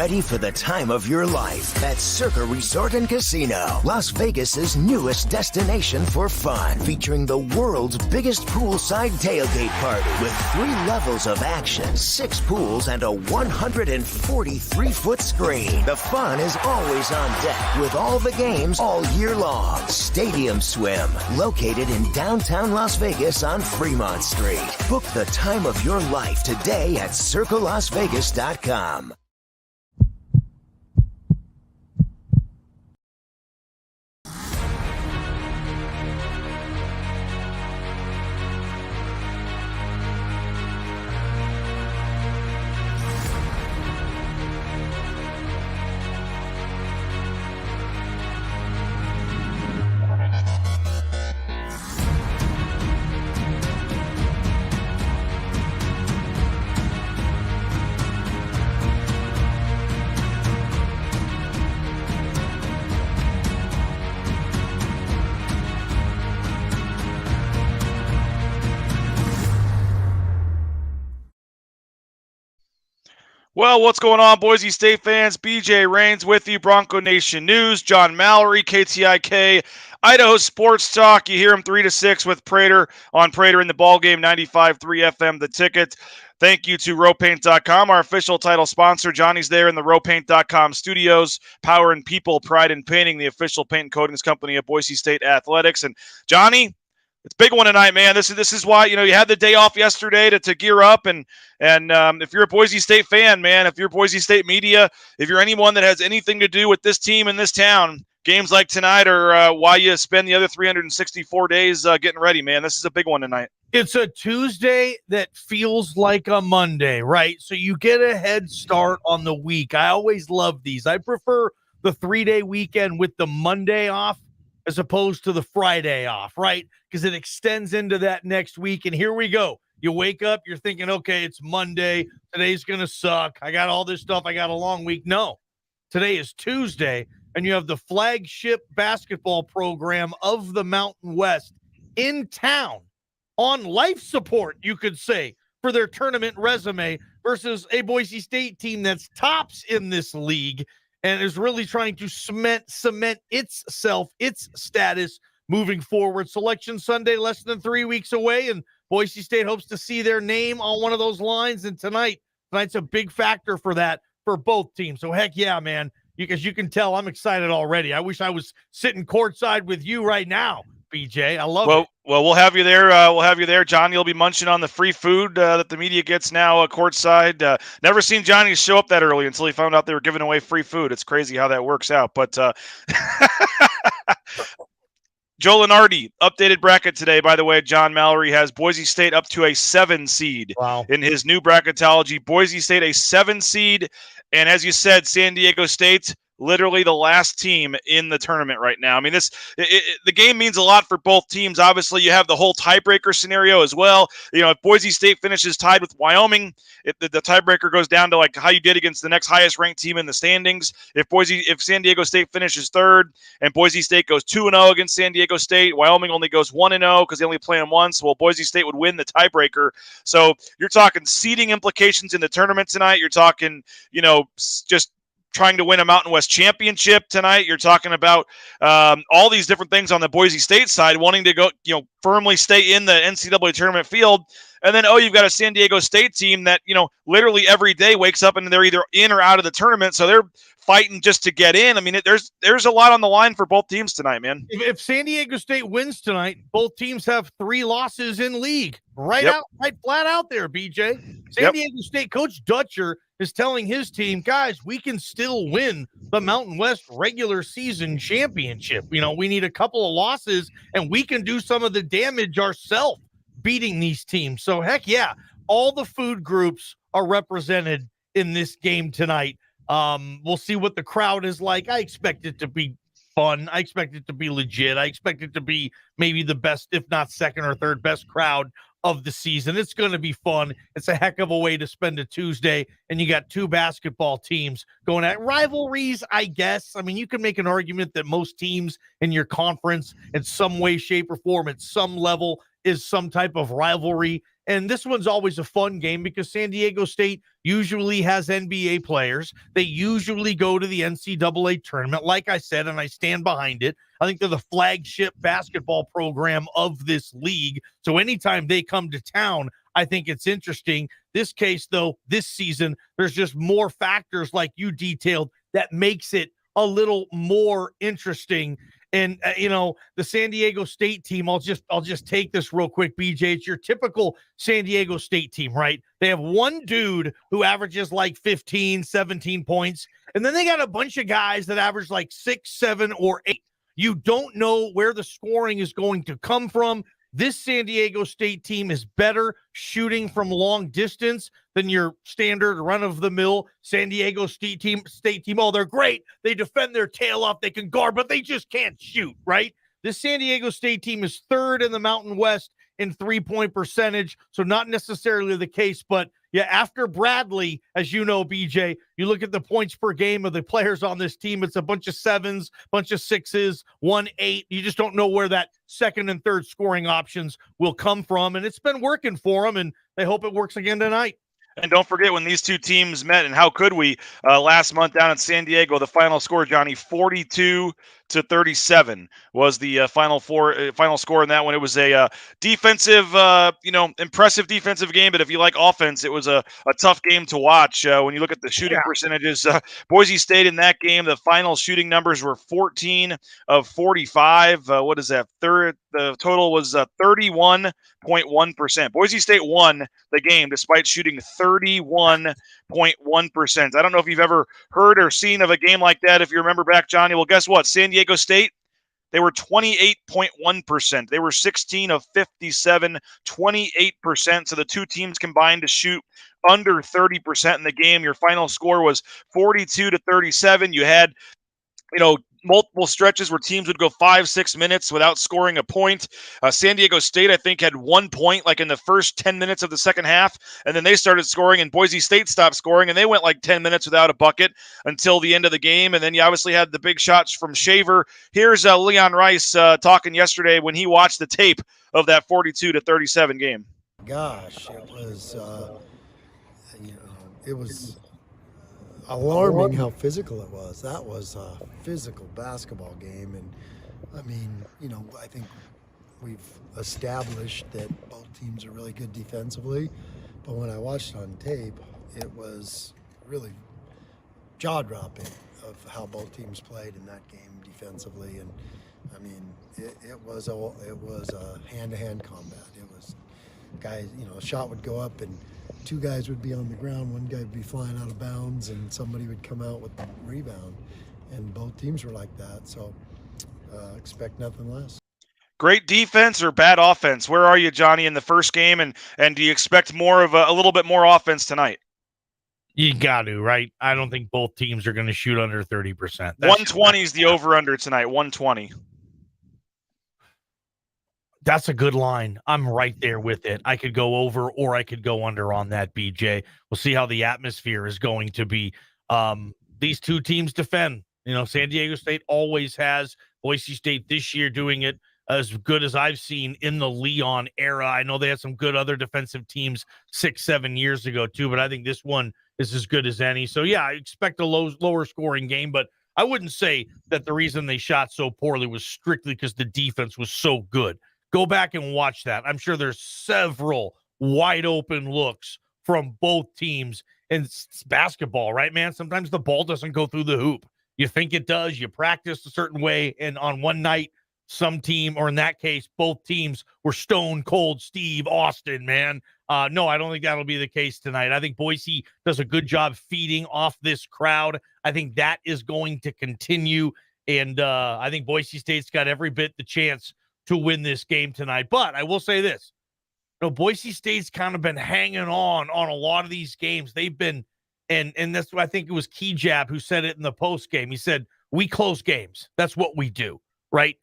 ready for the time of your life at Circa Resort and Casino, Las Vegas's newest destination for fun, featuring the world's biggest poolside tailgate party with 3 levels of action, 6 pools, and a 143-foot screen. The fun is always on deck with all the games all year long. Stadium Swim, located in downtown Las Vegas on Fremont Street. Book the time of your life today at circalasvegas.com. Well, what's going on, Boise State fans? BJ Rains with you, Bronco Nation News. John Mallory, KTIK, Idaho Sports Talk. You hear him 3 to 6 with Prater on Prater in the Ballgame, 95.3 FM, The Ticket. Thank you to RowPaint.com, our official title sponsor. Johnny's there in the RowPaint.com studios. Power and people, pride in painting, the official paint and coatings company of Boise State Athletics. And Johnny, it's a big one tonight, man. This is why, you had the day off yesterday to gear up. And if you're a Boise State fan, man, if you're Boise State media, if you're anyone that has anything to do with this team in this town, games like tonight are why you spend the other 364 days getting ready, man. This is a big one tonight. It's a Tuesday that feels like a Monday, right? So you get a head start on the week. I always love these. I prefer the 3-day weekend with the Monday off as opposed to the Friday off, right? Because it extends into that next week. And here we go. You wake up, you're thinking, okay, it's Monday. Today's going to suck. I got all this stuff. I got a long week. No, today is Tuesday, and you have the flagship basketball program of the Mountain West in town on life support, you could say, for their tournament resume versus a Boise State team that's tops in this league and is really trying to cement itself, its status moving forward. Selection Sunday, less than 3 weeks away, and Boise State hopes to see their name on one of those lines. And tonight's a big factor for that for both teams. So heck yeah, man, because you can tell I'm excited already. I wish I was sitting courtside with you right now, BJ. I love it. Well, we'll have you there. We'll have you there, Johnny. You'll be munching on the free food that the media gets now courtside. Never seen Johnny show up that early until he found out they were giving away free food. It's crazy how that works out. But Joe Lenardi, updated bracket today, by the way. John Mallory has Boise State up to a 7 seed in his new bracketology. Boise State a 7 seed. And as you said, San Diego State, literally the last team in the tournament right now. I mean, the game means a lot for both teams. Obviously, you have the whole tiebreaker scenario as well. If Boise State finishes tied with Wyoming, the tiebreaker goes down to like how you did against the next highest ranked team in the standings. If San Diego State finishes third and Boise State goes 2-0 against San Diego State, Wyoming only goes 1-0 because they only play them once. Well, Boise State would win the tiebreaker. So you're talking seeding implications in the tournament tonight. You're talking, just trying to win a Mountain West championship tonight. You're talking about all these different things on the Boise State side, wanting to go, firmly stay in the NCAA tournament field. And then, you've got a San Diego State team that, literally every day wakes up and they're either in or out of the tournament. So they're fighting just to get in. I mean, there's a lot on the line for both teams tonight, man. If San Diego State wins tonight, both teams have 3 losses in league. Right flat out there, BJ. San Diego State coach Dutcher is telling his team, guys, we can still win the Mountain West regular season championship. We need a couple of losses and we can do some of the damage ourselves beating these teams. So heck yeah, all the food groups are represented in this game tonight. We'll see what the crowd is like. I expect it to be fun. I expect it to be legit. I expect it to be maybe the best, if not second or third best crowd of the season. It's going to be fun. It's a heck of a way to spend a Tuesday, and you got 2 basketball teams going at rivalries, I guess. I mean, you can make an argument that most teams in your conference in some way, shape, or form at some level is some type of rivalry, And this one's always a fun game because San Diego State usually has NBA players. They usually go to the NCAA tournament, like I said, and I stand behind it. I think they're the flagship basketball program of this league. So anytime they come to town, I think it's interesting. This case, though, this season, there's just more factors like you detailed that makes it a little more interesting. And, the San Diego State team, I'll just take this real quick, BJ. It's your typical San Diego State team, right? They have one dude who averages like 15, 17 points. And then they got a bunch of guys that average like 6, 7, or 8. You don't know where the scoring is going to come from. This San Diego State team is better shooting from long distance than your standard run-of-the-mill San Diego State team. Oh, they're great. They defend their tail off. They can guard, but they just can't shoot, right? This San Diego State team is third in the Mountain West in three-point percentage, so not necessarily the case. But, yeah, after Bradley, as you know, BJ, you look at the points per game of the players on this team, it's a bunch of 7s, bunch of 6s, 1, 8. You just don't know where that second and third scoring options will come from, and it's been working for them, and they hope it works again tonight. And don't forget when these two teams met, and how could we, last month down in San Diego, the final score, Johnny, 42-37 was the final score in that one. It was a defensive, impressive defensive game, but if you like offense, it was a tough game to watch. When you look at the shooting percentages, Boise State in that game, the final shooting numbers were 14 of 45. What is that? The total was 31.1%. Boise State won the game despite shooting 31.1%. I don't know if you've ever heard or seen of a game like that. If you remember back, Johnny, well, guess what? San Diego State, they were 28.1%. They were 16 of 57, 28%. So the two teams combined to shoot under 30% in the game. Your final score was 42-37. You had, multiple stretches where teams would go 5-6 minutes without scoring a point. San Diego State, I think, had 1 point like in the first 10 minutes of the second half, and then they started scoring, and Boise State stopped scoring, and they went like 10 minutes without a bucket until the end of the game. And then you obviously had the big shots from Shaver. Here's Leon Rice talking yesterday when he watched the tape of that 42-37 game. Gosh, it was alarming how physical it was. That was a physical basketball game. And I think we've established that both teams are really good defensively, but when I watched it on tape, it was really jaw-dropping of how both teams played in that game defensively. And it was a hand-to-hand combat. It was guys, a shot would go up and two guys would be on the ground, one guy would be flying out of bounds, and somebody would come out with the rebound. And both teams were like that, so expect nothing less. Great defense or bad offense? Where are you, Johnny, in the first game, and do you expect more of a little bit more offense tonight? You got to, right? I don't think both teams are going to shoot under 30%. 120 is the over-under tonight, 120. That's a good line. I'm right there with it. I could go over or I could go under on that, BJ. We'll see how the atmosphere is going to be. These two teams defend. San Diego State always has. Boise State this year doing it as good as I've seen in the Leon era. I know they had some good other defensive teams 6-7 years ago too, but I think this one is as good as any. So, yeah, I expect a lower scoring game, but I wouldn't say that the reason they shot so poorly was strictly because the defense was so good. Go back and watch that. I'm sure there's several wide open looks from both teams. And it's basketball, right, man? Sometimes the ball doesn't go through the hoop. You think it does. You practice a certain way. And on one night, some team, or in that case, both teams were stone cold Steve Austin, man. No, I don't think that'll be the case tonight. I think Boise does a good job feeding off this crowd. I think that is going to continue. And I think Boise State's got every bit the chance to win this game tonight. But I will say this, Boise State's kind of been hanging on a lot of these games. They've been, and that's what I think it was Keyjab who said it in the post game. He said, we close games. That's what we do, right?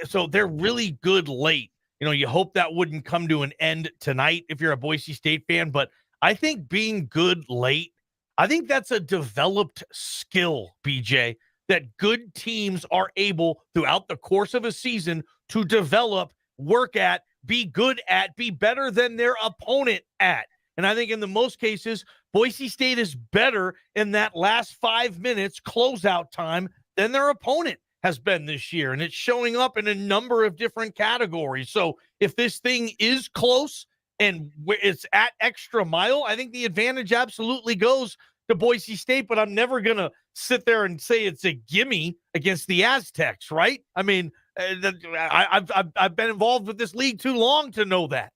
So they're really good late. You hope that wouldn't come to an end tonight if you're a Boise State fan, but I think being good late, I think that's a developed skill, BJ, that good teams are able throughout the course of a season to develop, work at, be good at, be better than their opponent at. And I think in the most cases, Boise State is better in that last 5 minutes closeout time than their opponent has been this year. And it's showing up in a number of different categories. So if this thing is close and it's at extra mile, I think the advantage absolutely goes to Boise State, but I'm never going to sit there and say it's a gimme against the Aztecs, right? I mean, I've been involved with this league too long to know that.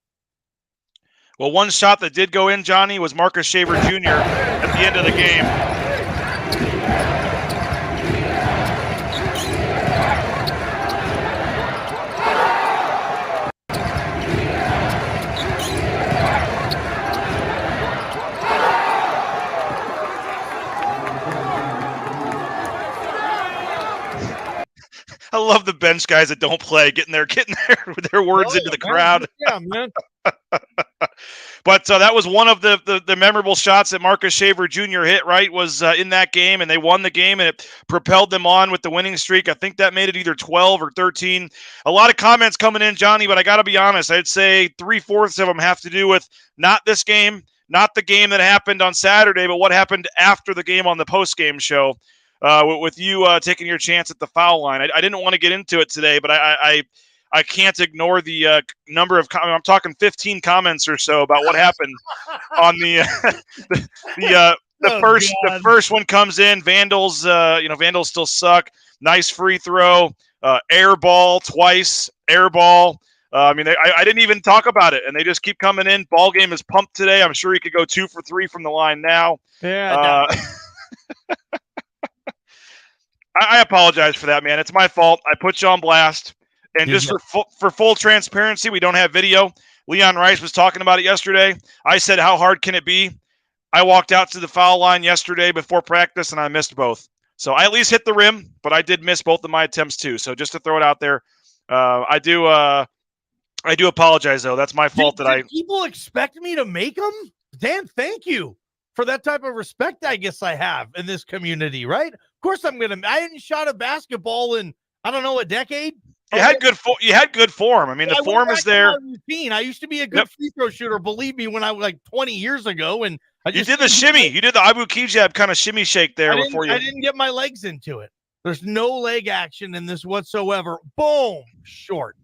Well, one shot that did go in, Johnny, was Marcus Shaver Jr. at the end of the game. I love the bench guys that don't play getting their with their words into the crowd. Yeah, man. But that was one of the memorable shots that Marcus Shaver Jr. hit, right, was in that game, and they won the game, and it propelled them on with the winning streak. I think that made it either 12 or 13. A lot of comments coming in, Johnny, but I got to be honest. I'd say 3/4 of them have to do with not this game, not the game that happened on Saturday, but what happened after the game on the post-game show. With you taking your chance at the foul line. I didn't want to get into it today, but I can't ignore the number of I'm talking 15 comments or so about what happened on the first one comes in. Vandals, Vandals still suck. Nice free throw, air ball twice, air ball. I didn't even talk about it, and they just keep coming in. Ball game is pumped today. I'm sure he could go 2 for 3 from the line now. Yeah. I apologize for that, man. It's my fault. I put you on blast. And just for full transparency, we don't have video. Leon Rice was talking about it yesterday. I said, how hard can it be? I walked out to the foul line yesterday before practice, and I missed both. So I at least hit the rim, but I did miss both of my attempts too. So just to throw it out there, I do apologize, though. That's my fault. Did people expect me to make them? Dan, thank you for that type of respect I guess I have in this community, right? Of course I hadn't shot a basketball in, I don't know, a decade. You had good form. I mean, the form is there. Routine. I used to be a good free throw shooter, believe me, when I was like 20 years ago. And you did the shimmy. You did the Abu Kijab kind of shimmy shake there before you. I didn't get my legs into it. There's no leg action in this whatsoever. Boom, short.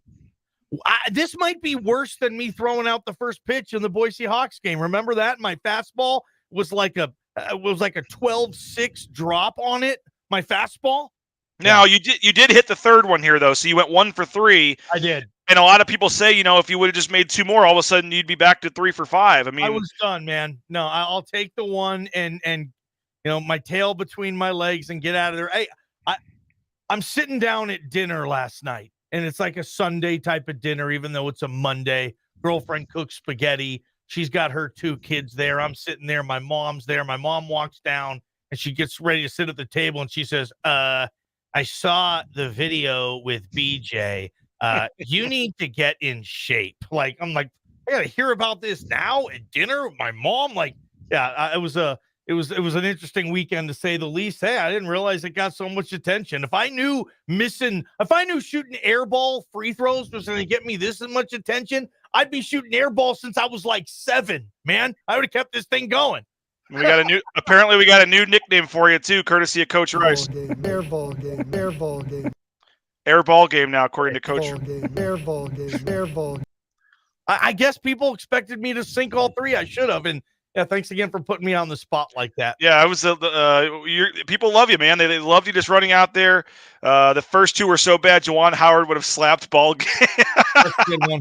This might be worse than me throwing out the first pitch in the Boise Hawks game. Remember that? My fastball was like a 12-6 drop on it. My fastball. Now you did hit the third one here though, so you went 1 for 3. I did, and a lot of people say, if you would have just made 2 more, all of a sudden you'd be back to 3 for 5. I mean, I was done, man. No, I'll take the one and my tail between my legs and get out of there. I'm sitting down at dinner last night, and it's like a Sunday type of dinner, even though it's a Monday. Girlfriend cooks spaghetti. She's got her 2 kids there. I'm sitting there. My mom's there. My mom walks down, and she gets ready to sit at the table, and she says, I saw the video with BJ. You need to get in shape. I'm like, I gotta hear about this now at dinner with my mom. It was an interesting weekend to say the least. Hey, I didn't realize it got so much attention. If I knew shooting air ball free throws was going to get me this much attention, I'd be shooting air ball since I was like 7, man. I would have kept this thing going. Apparently we got a new nickname for you too, courtesy of Coach Rice. Air ball game. Air ball game now, according to Coach. Air ball game. I guess people expected me to sink all 3. I should have. And yeah, thanks again for putting me on the spot like that. Yeah, I was. People love you, man. They love you just running out there. The first 2 were so bad, Juwan Howard would have slapped ball game. That's a good one.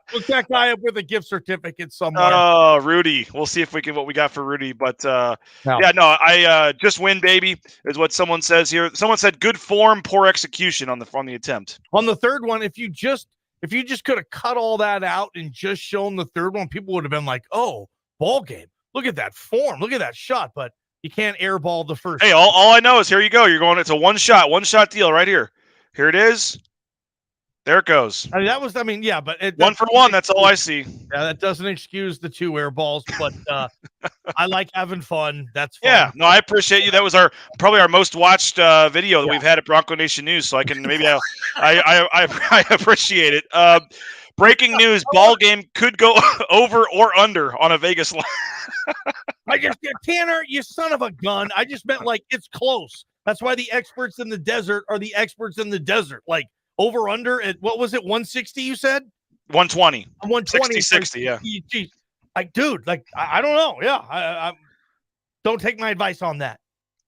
Hook that guy up with a gift certificate somewhere. Oh, Rudy. We'll see what we got for Rudy. But I just win, baby, is what someone says here. Someone said good form, poor execution on the attempt. On the third one, if you just could have cut all that out and just shown the third one, people would have been like, oh, ball game. Look at that form. Look at that shot. But you can't airball the first. Hey, all I know is here you go. You're going. It's a one shot deal right here. Here it is. There it goes. I mean, but 1 for 1. That's all I see. Yeah, that doesn't excuse the 2 air balls, but I like having fun. That's fun. Yeah, no, I appreciate you. That was probably our most watched video that we've had at Bronco Nation News. So I can maybe I appreciate it. Breaking news: ball game could go over or under on a Vegas line. Tanner, you son of a gun. I just meant like it's close. That's why the experts in the desert are the experts in the desert. Like over under at what was it? 160? You said 120. 120. 60, yeah. Geez. Like, dude, like I don't know. Yeah, I don't take my advice on that.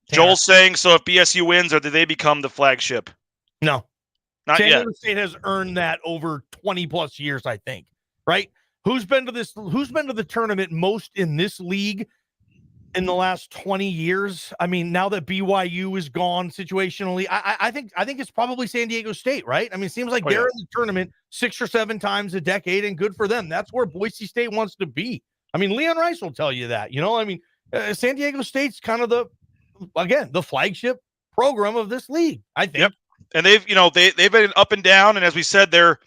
Tanner. Joel's saying, so if BSU wins, or do they become the flagship? No. Not San yet. Diego State has earned that over 20 plus years, I think. Right? Who's been to the tournament most in this league in the last 20 years? I mean, now that BYU is gone situationally, I think it's probably San Diego State, right? I mean, it seems like they're in the tournament 6 or 7 times a decade, and good for them. That's where Boise State wants to be. I mean, Leon Rice will tell you that. I mean, San Diego State's kind of the flagship program of this league, I think. Yep. And they've been up and down, and as we said, they're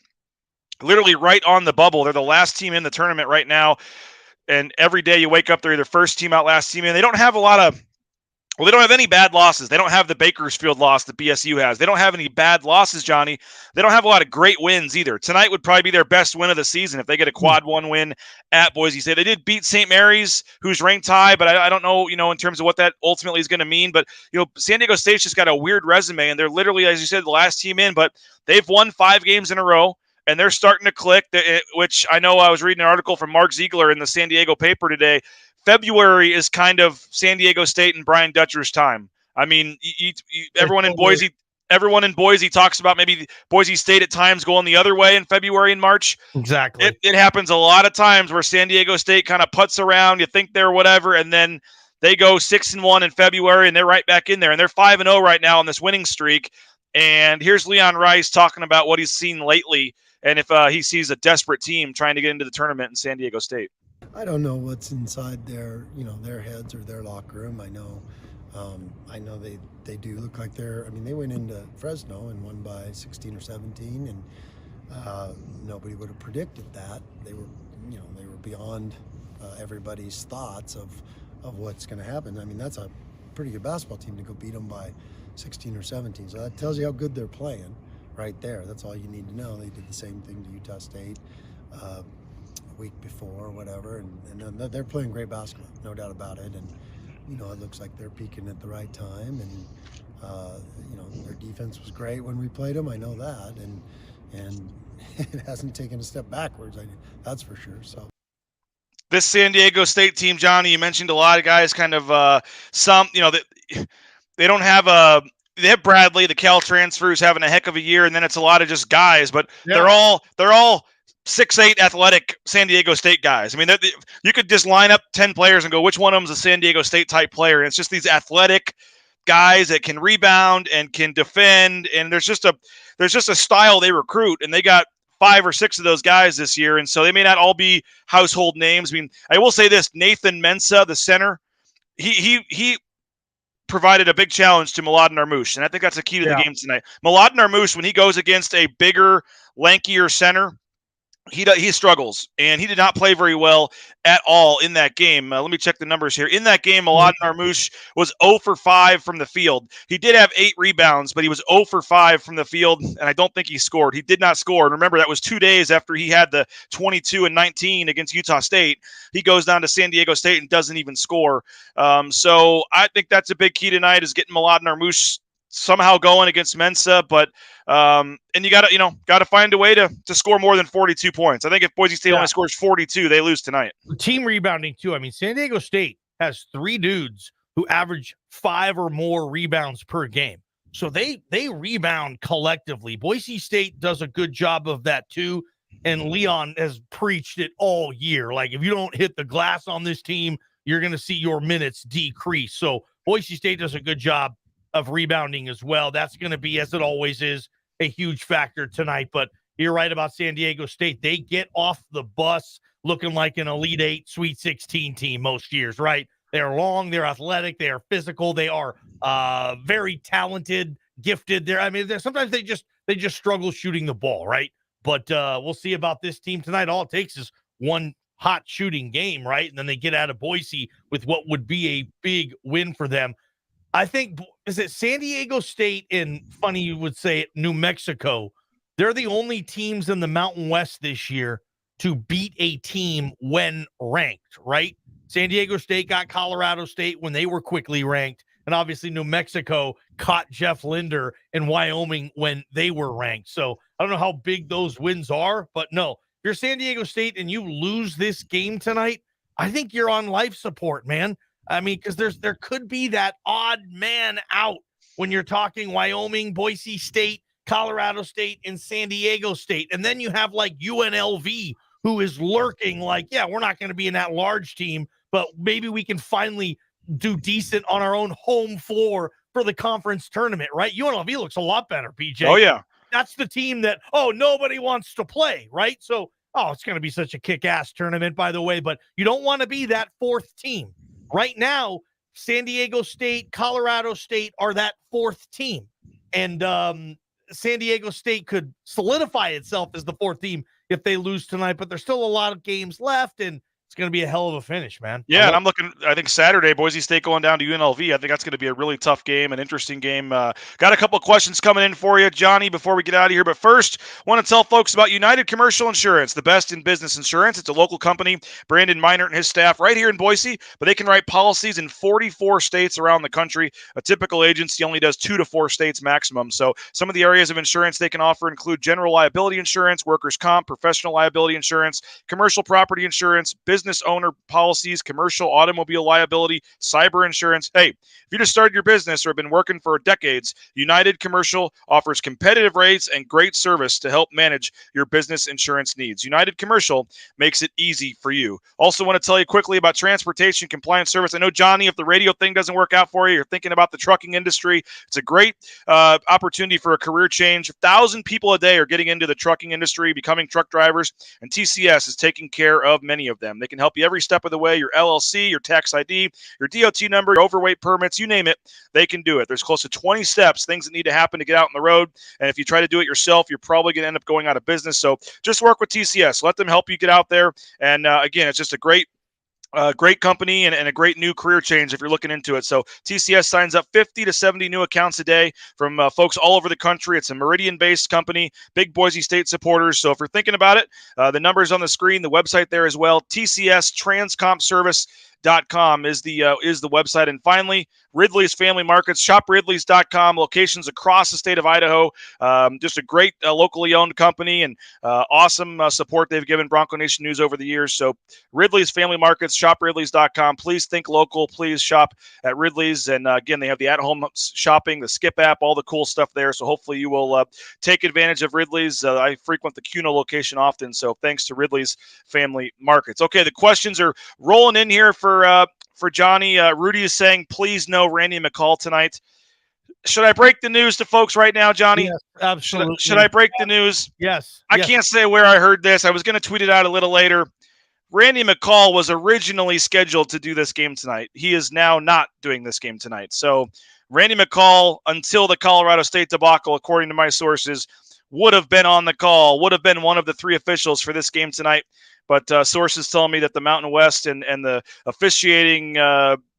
literally right on the bubble. They're the last team in the tournament right now, and every day you wake up, they're either first team out, last team in. They don't have they don't have any bad losses. They don't have the Bakersfield loss that BSU has. They don't have any bad losses, Johnny. They don't have a lot of great wins either. Tonight would probably be their best win of the season if they get a quad 1 win at Boise State. They did beat St. Mary's, who's ranked high, but I don't know, in terms of what that ultimately is going to mean. But, San Diego State's just got a weird resume, and they're literally, as you said, the last team in, but they've won 5 games in a row. And they're starting to click, which I know I was reading an article from Mark Ziegler in the San Diego paper today. February is kind of San Diego State and Brian Dutcher's time. I mean, everyone in Boise talks about maybe Boise State at times going the other way in February and March. Exactly. It happens a lot of times where San Diego State kind of puts around, you think they're whatever, and then they go 6-1 in February, and they're right back in there. And they're 5-0 right now on this winning streak. And here's Leon Rice talking about what he's seen lately, and if he sees a desperate team trying to get into the tournament in San Diego State. I don't know what's inside their heads or their locker room. I know they do look like they went into Fresno and won by 16 or 17, and nobody would have predicted that. They were beyond everybody's thoughts of what's going to happen. I mean, that's a pretty good basketball team to go beat them by 16 or 17. So that tells you how good they're playing right there. That's all you need to know. They did the same thing to Utah State a week before or whatever, and they're playing great basketball, no doubt about it. And it looks like they're peaking at the right time, and their defense was great when we played them. I know that, and it hasn't taken a step backwards. That's for sure. So this San Diego State team, Johnny, you mentioned a lot of guys kind of they don't have they have Bradley, the Cal transfer, who's having a heck of a year, and then it's a lot of just guys, but they're all 6'8" athletic San Diego State guys. I mean, you could just line up 10 players and go, which one of them is a San Diego State type player? And it's just these athletic guys that can rebound and can defend, and there's just a style they recruit, and they got 5 or 6 of those guys this year, and so they may not all be household names. I mean, I will say this: Nathan Mensah, the center, he provided a big challenge to Mladen Armouche, and I think that's a key to the game tonight. Mladen Armouche, when he goes against a bigger, lankier center, he struggles, and he did not play very well at all in that game. Let me check the numbers here. In that game, Mladen Armouche was 0 for 5 from the field. He did have 8 rebounds, but he was 0 for 5 from the field, and I don't think he scored. He did not score. And remember, that was 2 days after he had the 22 and 19 against Utah State. He goes down to San Diego State and doesn't even score. So I think that's a big key tonight, is getting Mladen Armouche somehow going against Mensah, but and you gotta find a way to score more than 42 points. I think if Boise State only scores 42, they lose tonight. Team rebounding too. I mean, San Diego State has 3 dudes who average 5 or more rebounds per game, so they rebound collectively. Boise State does a good job of that too, and Leon has preached it all year. Like, if you don't hit the glass on this team, you're going to see your minutes decrease. So Boise State does a good job of rebounding as well. That's going to be, as it always is, a huge factor tonight. But you're right about San Diego State. They get off the bus looking like an Elite 8, Sweet 16 team most years, right? They're long, they're athletic, they are physical, they are very talented, gifted. Sometimes they just struggle shooting the ball, right? But we'll see about this team tonight. All it takes is one hot shooting game, right? And then they get out of Boise with what would be a big win for them. I think, is it San Diego State and, funny you would say it, New Mexico they're the only teams in the Mountain West this year to beat a team when ranked, right? San Diego State got Colorado State when they were quickly ranked. And obviously New Mexico caught Jeff Linder in Wyoming when they were ranked. So I don't know how big those wins are, but no, if you're San Diego State and you lose this game tonight, I think you're on life support, man. I mean, because there could be that odd man out when you're talking Wyoming, Boise State, Colorado State, and San Diego State. And then you have like UNLV, who is lurking like, yeah, we're not going to be in that large team, but maybe we can finally do decent on our own home floor for the conference tournament, right? UNLV looks a lot better, PJ. Oh, yeah. That's the team that, nobody wants to play, right? So, it's going to be such a kick-ass tournament, by the way, but you don't want to be that fourth team. Right now, San Diego State, Colorado State are that fourth team. And San Diego State could solidify itself as the fourth team if they lose tonight, but there's still a lot of games left, and it's going to be a hell of a finish, man. Yeah, and I'm looking, I think Saturday, Boise State going down to UNLV. I think that's going to be a really tough game, an interesting game. Got a couple of questions coming in for you, Johnny, before we get out of here. But first, want to tell folks about United Commercial Insurance, the best in business insurance. It's a local company. Brandon Meinert and his staff right here in Boise, but they can write policies in 44 states around the country. A typical agency only does 2 to 4 states maximum. So some of the areas of insurance they can offer include general liability insurance, workers' comp, professional liability insurance, commercial property insurance, business owner policies, commercial automobile liability, cyber insurance. Hey, if you just started your business or have been working for decades, United Commercial offers competitive rates and great service to help manage your business insurance needs. United Commercial makes it easy for you. Also want to tell you quickly about transportation compliance service. I know, Johnny, if the radio thing doesn't work out for you, you're thinking about the trucking industry. It's a great opportunity for a career change. 1,000 people a day are getting into the trucking industry, becoming truck drivers, and TCS is taking care of many of them. They can help you every step of the way, your LLC, your tax ID, your DOT number, your overweight permits, you name it, they can do it. There's close to 20 steps, things that need to happen to get out on the road. And if you try to do it yourself, you're probably going to end up going out of business. So just work with TCS. Let them help you get out there. And again, it's just a great company and a great new career change if you're looking into it. So TCS signs up 50 to 70 new accounts a day from folks all over the country. It's a Meridian-based company, big Boise State supporters. So if you're thinking about it, the number's on the screen, the website there as well. TCSTransCompService.com is the website. And finally, Ridley's Family Markets. Shop Ridley's.com. Locations across the state of Idaho. Just a great locally owned company and awesome support they've given Bronco Nation News over the years. So Ridley's Family Markets. Shop Ridley's.com. Please think local. Please shop at Ridley's. And again, they have the at-home shopping, the Skip app, all the cool stuff there. So hopefully you will take advantage of Ridley's. I frequent the Cuno location often. So thanks to Ridley's Family Markets. Okay, the questions are rolling in here for Johnny. Rudy is saying, please no Randy McCall tonight. Should I break the news to folks right now, Johnny? Yes, absolutely. Should I break the news? Yes. I can't say where I heard this. I was going to tweet it out a little later. Randy McCall was originally scheduled to do this game tonight. He is now not doing this game tonight. So Randy McCall, until the Colorado State debacle, according to my sources, would have been on the call, would have been one of the 3 officials for this game tonight. But sources tell me that the Mountain West and the officiating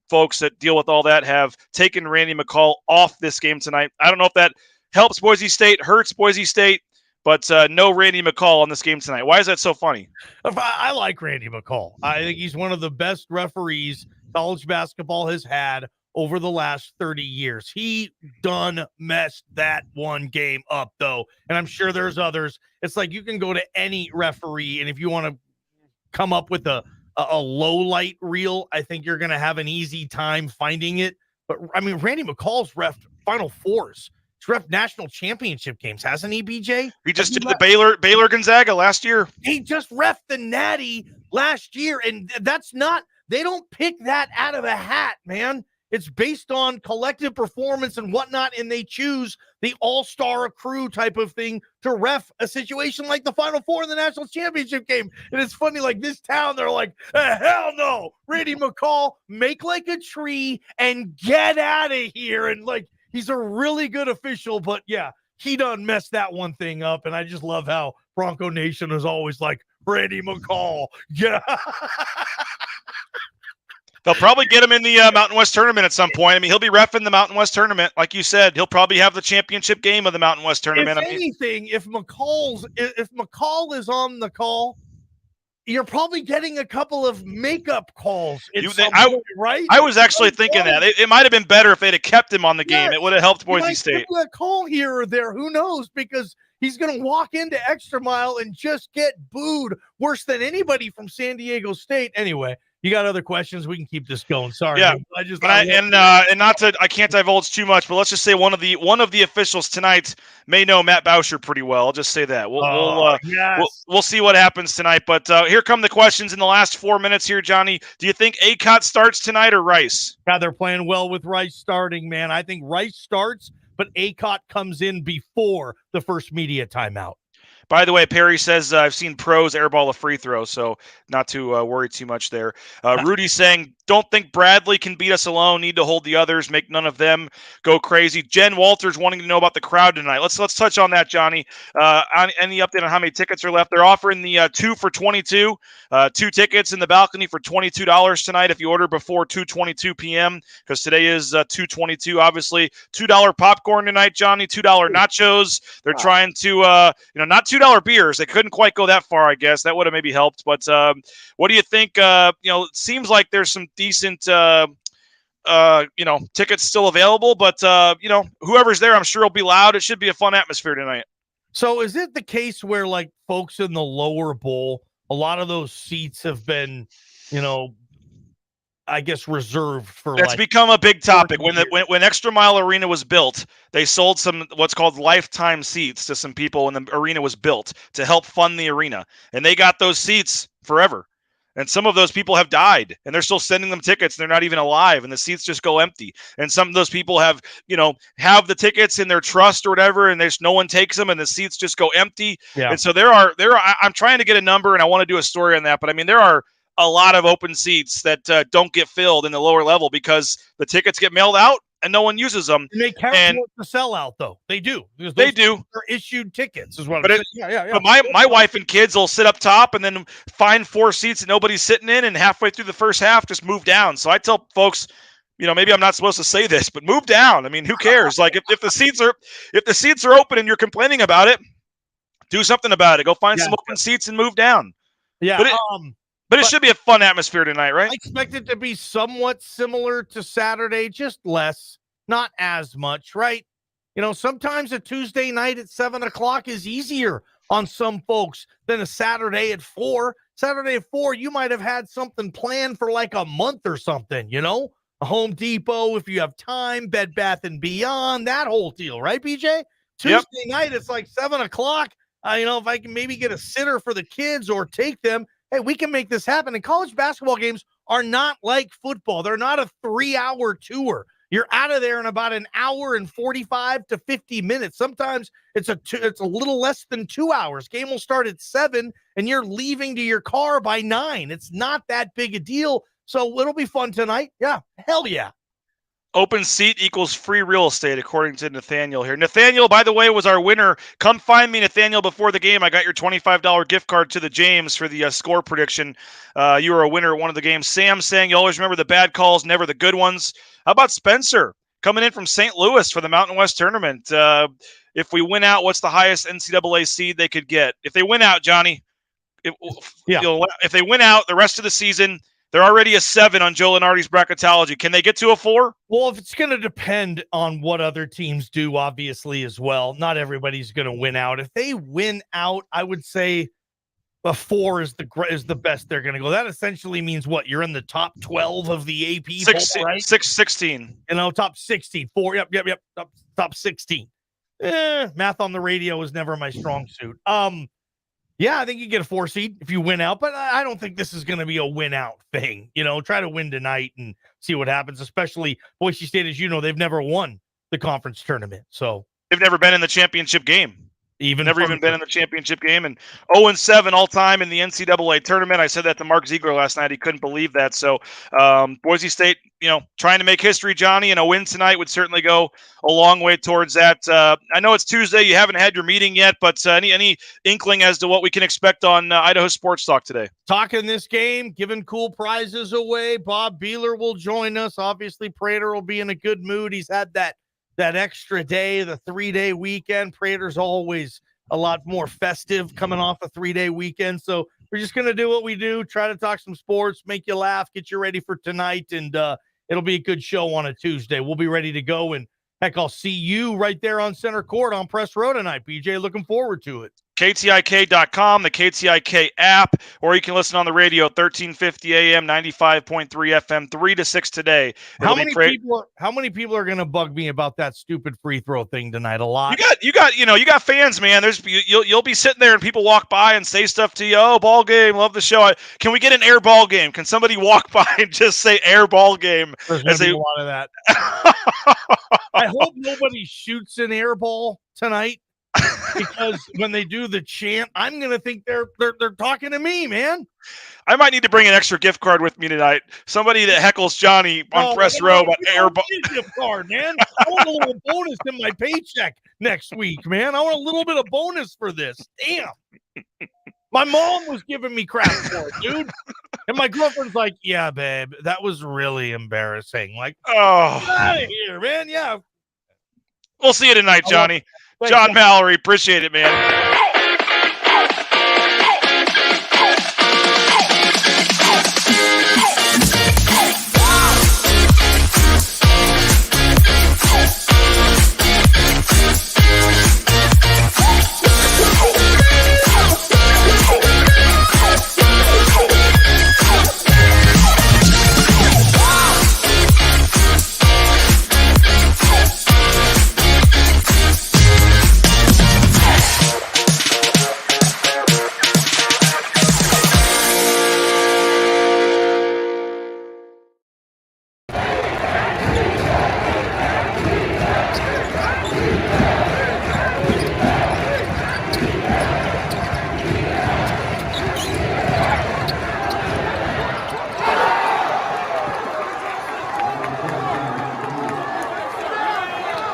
folks that deal with all that have taken Randy McCall off this game tonight. I don't know if that helps Boise State, hurts Boise State, but no Randy McCall on this game tonight. Why is that so funny? I like Randy McCall. I think he's one of the best referees college basketball has had over the last 30 years. He done messed that one game up, though, and I'm sure there's others. It's like you can go to any referee, and if you want to come up with a low light reel, I think you're going to have an easy time finding it. But I mean, Randy McCall's ref Final Fours. He's ref national championship games, hasn't he, BJ? He just did the Baylor Gonzaga last year. He just ref the Natty last year, and that's not, they don't pick that out of a hat, man. It's based on collective performance and whatnot, and they choose the all-star crew type of thing to ref a situation like the Final Four in the national championship game. And it's funny, like this town, they're like, hell no, Randy McCall, make like a tree and get out of here. And like, he's a really good official, but yeah, he done messed that one thing up. And I just love how Bronco Nation is always like, Randy McCall, yeah. They'll probably get him in the Mountain West tournament at some point. I mean, he'll be reffing the Mountain West tournament. Like you said, he'll probably have the championship game of the Mountain West tournament. If anything, if McCall is on the call, you're probably getting a couple of makeup calls. Right? I was actually thinking that. It might have been better if they'd have kept him on the game. It would have helped Boise State. A call here or there. Who knows? Because he's going to walk into Extra Mile and just get booed worse than anybody from San Diego State. Anyway, you got other questions? We can keep this going. Sorry. Yeah. I can't divulge too much, but let's just say one of the officials tonight may know Matt Boucher pretty well. I'll just say that. We'll see what happens tonight. But here come the questions in the last 4 minutes here, Johnny. Do you think Acott starts tonight or Rice? Yeah, they're playing well with Rice starting, man. I think Rice starts, but Acott comes in before the first media timeout. By the way, Perry says, I've seen pros airball a free throw, so not to worry too much there. Rudy's saying, don't think Bradley can beat us alone. Need to hold the others, make none of them go crazy. Jen Walters wanting to know about the crowd tonight. Let's touch on that, Johnny. Any update on how many tickets are left? They're offering the 2 for $22. 2 tickets in the balcony for $22 tonight if you order before 2:22 p.m. because today is 2:22. Obviously, $2 popcorn tonight, Johnny. $2 nachos. They're trying to, not $2 beers. They couldn't quite go that far, I guess. That would have maybe helped. But what do you think? It seems like there's some decent, tickets still available. But, whoever's there, I'm sure will be loud. It should be a fun atmosphere tonight. So is it the case where, like, folks in the lower bowl, a lot of those seats have been, I guess, reserved for? It's become a big topic. When Extra Mile Arena was built, they sold some what's called lifetime seats to some people when the arena was built to help fund the arena, and they got those seats forever. And some of those people have died, and they're still sending them tickets. They're not even alive, and the seats just go empty. And some of those people have the tickets in their trust or whatever, and there's no one takes them, and the seats just go empty. Yeah. And so there are. I'm trying to get a number, and I want to do a story on that. But I mean, there are a lot of open seats that don't get filled in the lower level because the tickets get mailed out and no one uses them. And they count the sellout, though. They do. They do. They're issued tickets is what I'm saying. Yeah. But my wife and kids will sit up top and then find 4 seats that nobody's sitting in, and halfway through the first half, just move down. So I tell folks, maybe I'm not supposed to say this, but move down. I mean, who cares? Like if the seats are open and you're complaining about it, do something about it. Go find some open seats and move down. Yeah. But it should be a fun atmosphere tonight, right? I expect it to be somewhat similar to Saturday, just less, not as much, right? Sometimes a Tuesday night at 7:00 is easier on some folks than a Saturday at 4. Saturday at 4, you might have had something planned for like a month or something, a Home Depot, if you have time, Bed Bath & Beyond, that whole deal, right, BJ? Tuesday night, it's like 7:00. If I can maybe get a sitter for the kids or take them, hey, we can make this happen. And college basketball games are not like football. They're not a 3-hour tour. You're out of there in about an hour and 45 to 50 minutes. Sometimes it's a little less than 2 hours. Game will start at 7 and you're leaving to your car by 9. It's not that big a deal. So it'll be fun tonight. Yeah. Hell yeah. Open seat equals free real estate, according to Nathaniel here. Nathaniel, by the way, was our winner. Come find me, Nathaniel, before the game. I got your $25 gift card to the James for the score prediction. You were a winner at one of the games. Sam saying you always remember the bad calls, never the good ones. How about Spencer coming in from St. Louis for the Mountain West tournament? If we win out, what's the highest NCAA seed they could get? If they win out, Johnny, if they win out the rest of the season, they're already a 7 on Joe Lenardi's bracketology. Can they get to a 4? Well, if it's going to depend on what other teams do, obviously, as well. Not everybody's going to win out. If they win out, I would say a 4 is the best they're going to go. That essentially means what? You're in the top 12 of the AP poll, right? 16. Top 16. 4. Yep. Top 16. Math on the radio is never my strong suit. Yeah, I think you get a 4 seed if you win out, but I don't think this is going to be a win out thing. Try to win tonight and see what happens, especially Boise State, as you know, they've never won the conference tournament. So they've never been in the championship game. Never even been in the championship game, and 0-7 all time in the NCAA tournament. I said that to Mark Ziegler last night. He couldn't believe that. So Boise State, trying to make history, Johnny, and a win tonight would certainly go a long way towards that. I know it's Tuesday. You haven't had your meeting yet, but any inkling as to what we can expect on Idaho Sports Talk today? Talking this game, giving cool prizes away. Bob Beeler will join us. Obviously, Prater will be in a good mood. He's had that extra day, the 3-day weekend. Prater's always a lot more festive coming off a 3-day weekend. So we're just going to do what we do, try to talk some sports, make you laugh, get you ready for tonight, and it'll be a good show on a Tuesday. We'll be ready to go, and heck, I'll see you right there on center court on Press Row tonight, BJ. Looking forward to it. KTIK.com, the KTIK app, or you can listen on the radio, 1350 AM, 95.3 FM, 3 to 6 today. How many people are going to bug me about that stupid free throw thing tonight? A lot. You got fans, man. You'll be sitting there and people walk by and say stuff to you. Oh, ball game, love the show. Can we get an air ball game? Can somebody walk by and just say air ball game? There's going to be a lot of that. I hope nobody shoots an air ball tonight. Because when they do the chant, I'm gonna think they're talking to me, man. I might need to bring an extra gift card with me tonight. Somebody that heckles Johnny on Press Row about airball. Gift card, man. I want a little bonus in my paycheck next week, man. I want a little bit of bonus for this. Damn. My mom was giving me crap for it, dude. And my girlfriend's like, "Yeah, babe, that was really embarrassing." Like, oh, get out of here, man. Yeah. We'll see you tonight, Johnny. John Mallory, appreciate it, man.